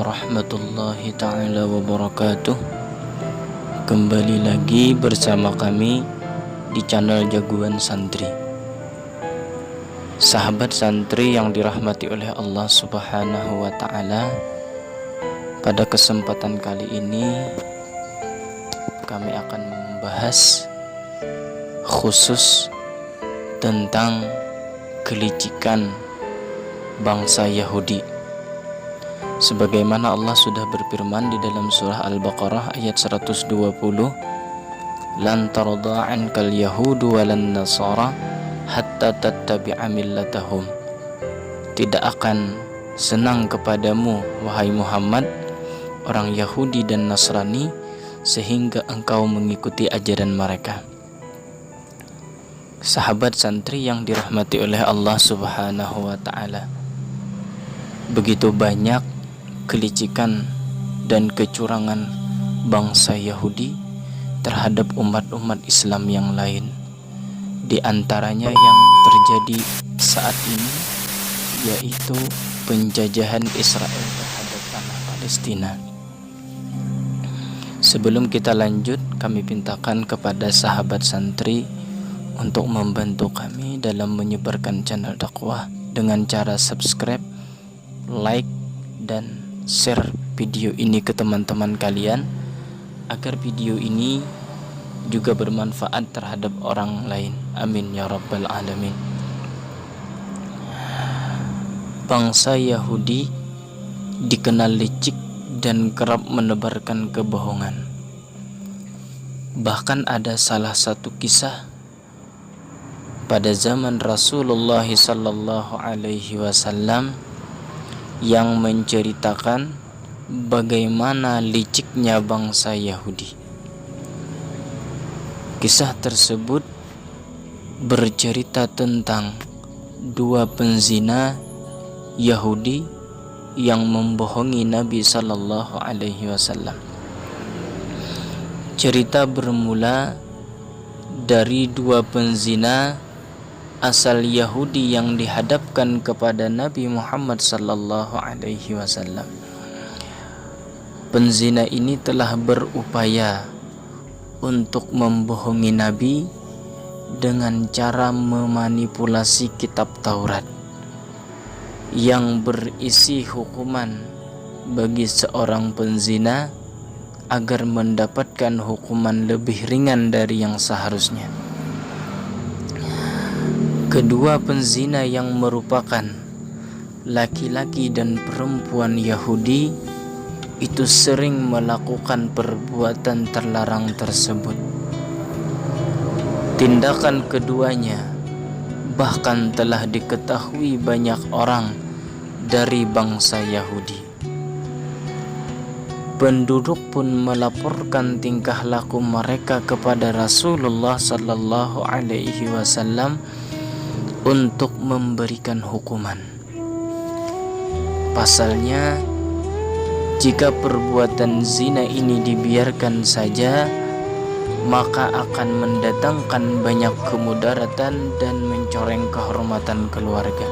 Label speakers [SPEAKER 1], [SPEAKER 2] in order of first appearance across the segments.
[SPEAKER 1] warahmatullahi ta'ala wabarakatuh. Kembali lagi bersama kami di channel Jagoan Santri. Sahabat santri yang dirahmati oleh Allah Subhanahu wa ta'ala, pada kesempatan kali ini kami akan membahas khusus tentang kelicikan bangsa Yahudi. Sebagaimana Allah sudah berfirman di dalam surah Al-Baqarah ayat 120, "Lan tarda 'ankal yahudu walan nasara hatta tattabi'a millatahum." Tidak akan senang kepadamu wahai Muhammad orang Yahudi dan Nasrani sehingga engkau mengikuti ajaran mereka. Sahabat santri yang dirahmati oleh Allah Subhanahu wa ta'ala, begitu banyak kelicikan dan kecurangan bangsa Yahudi terhadap umat-umat Islam yang lain. Di antaranya yang terjadi saat ini yaitu penjajahan Israel terhadap tanah Palestina. Sebelum kita lanjut, kami pintakan kepada sahabat santri untuk membantu kami dalam menyebarkan channel dakwah dengan cara subscribe, like, dan share video ini ke teman-teman kalian agar video ini juga bermanfaat terhadap orang lain. Amin ya rabbal alamin. Bangsa Yahudi dikenal licik dan kerap menebarkan kebohongan. Bahkan ada salah satu kisah pada zaman Rasulullah sallallahu alaihi wasallam yang menceritakan bagaimana liciknya bangsa Yahudi. Kisah tersebut bercerita tentang dua penzina Yahudi yang membohongi Nabi sallallahu alaihi wasallam. Cerita bermula dari dua penzina asal Yahudi yang dihadapkan kepada Nabi Muhammad sallallahu alaihi wasallam. Penzina ini telah berupaya untuk membohongi Nabi dengan cara memanipulasi kitab Taurat yang berisi hukuman bagi seorang penzina agar mendapatkan hukuman lebih ringan dari yang seharusnya. Kedua penzina yang merupakan laki-laki dan perempuan Yahudi itu sering melakukan perbuatan terlarang tersebut. Tindakan keduanya bahkan telah diketahui banyak orang dari bangsa Yahudi. Penduduk pun melaporkan tingkah laku mereka kepada Rasulullah sallallahu alaihi wasallam untuk memberikan hukuman. Pasalnya, jika perbuatan zina ini dibiarkan saja, maka akan mendatangkan banyak kemudaratan dan mencoreng kehormatan keluarga.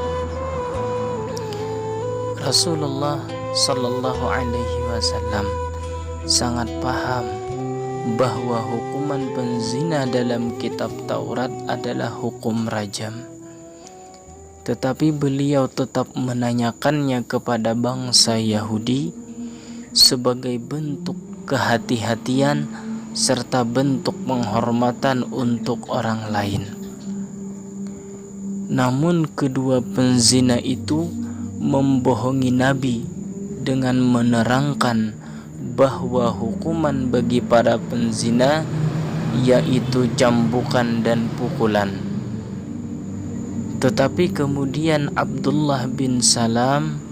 [SPEAKER 1] Rasulullah sallallahu alaihi wasallam sangat paham bahwa hukuman penzina dalam kitab Taurat adalah hukum rajam. Tetapi beliau tetap menanyakannya kepada bangsa Yahudi sebagai bentuk kehati-hatian serta bentuk penghormatan untuk orang lain. Namun kedua penzina itu membohongi Nabi dengan menerangkan bahwa hukuman bagi para penzina yaitu cambukan dan pukulan. Tetapi kemudian Abdullah bin Salam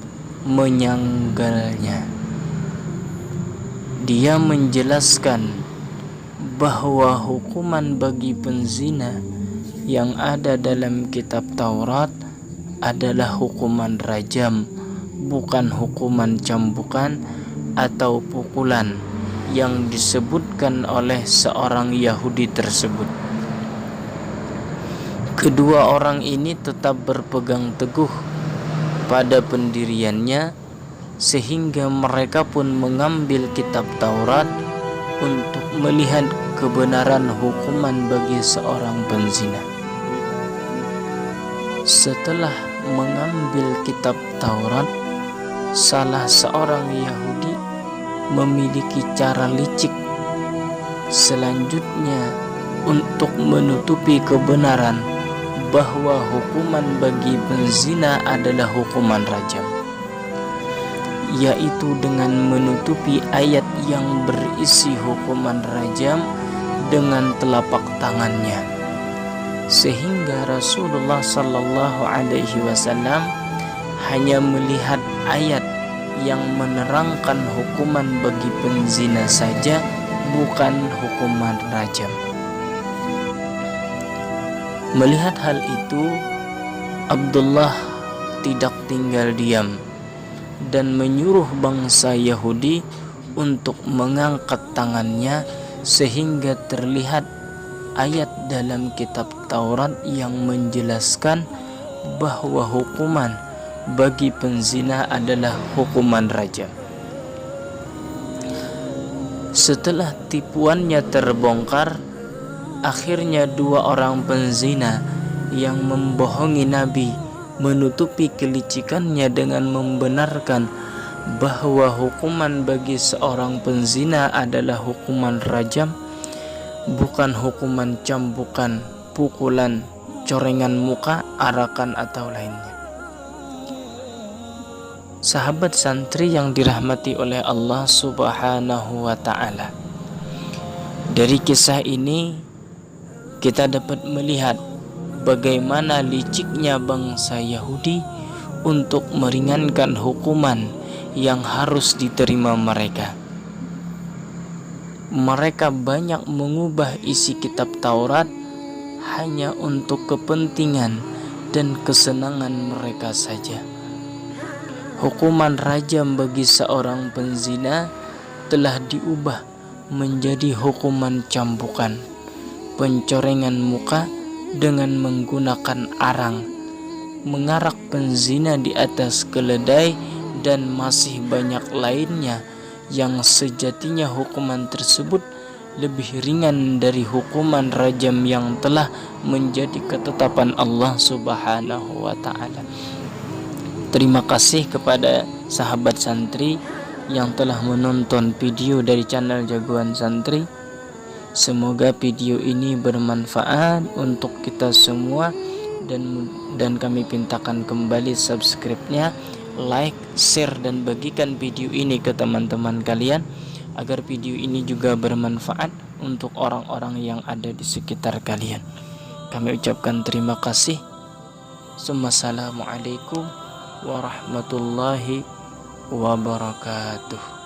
[SPEAKER 1] menyanggalnya. Dia menjelaskan bahwa hukuman bagi penzina yang ada dalam kitab Taurat adalah hukuman rajam, bukan hukuman cambukan atau pukulan yang disebutkan oleh seorang Yahudi tersebut. Kedua orang ini tetap berpegang teguh pada pendiriannya sehingga mereka pun mengambil kitab Taurat untuk melihat kebenaran hukuman bagi seorang penzina. Setelah mengambil kitab Taurat, salah seorang Yahudi memiliki cara licik selanjutnya untuk menutupi kebenaran bahwa hukuman bagi penzina adalah hukuman rajam, yaitu dengan menutupi ayat yang berisi hukuman rajam dengan telapak tangannya, sehingga Rasulullah Sallallahu Alaihi Wasallam hanya melihat ayat yang menerangkan hukuman bagi penzina saja, bukan hukuman rajam. Melihat hal itu, Abdullah tidak tinggal diam dan menyuruh bangsa Yahudi untuk mengangkat tangannya sehingga terlihat ayat dalam kitab Taurat yang menjelaskan bahwa hukuman bagi penzina adalah hukuman rajam. Setelah tipuannya terbongkar, akhirnya dua orang penzina yang membohongi Nabi menutupi kelicikannya dengan membenarkan bahwa hukuman bagi seorang penzina adalah hukuman rajam, bukan hukuman cambukan, pukulan, corengan muka, arakan atau lainnya. Sahabat santri yang dirahmati oleh Allah Subhanahu wa ta'ala, dari kisah ini kita dapat melihat bagaimana liciknya bangsa Yahudi untuk meringankan hukuman yang harus diterima mereka. Mereka banyak mengubah isi kitab Taurat hanya untuk kepentingan dan kesenangan mereka saja. Hukuman rajam bagi seorang penzina telah diubah menjadi hukuman cambukan, pencorengan muka dengan menggunakan arang, mengarak penzina di atas keledai, dan masih banyak lainnya yang sejatinya hukuman tersebut lebih ringan dari hukuman rajam yang telah menjadi ketetapan Allah Subhanahu wa ta'ala. Terima kasih kepada sahabat santri yang telah menonton video dari channel Jagoan Santri. Semoga video ini bermanfaat untuk kita semua, dan kami pintakan kembali subscribe-nya, like, share, dan bagikan video ini ke teman-teman kalian agar video ini juga bermanfaat untuk orang-orang yang ada di sekitar kalian. Kami ucapkan terima kasih. Assalamualaikum warahmatullahi wabarakatuh.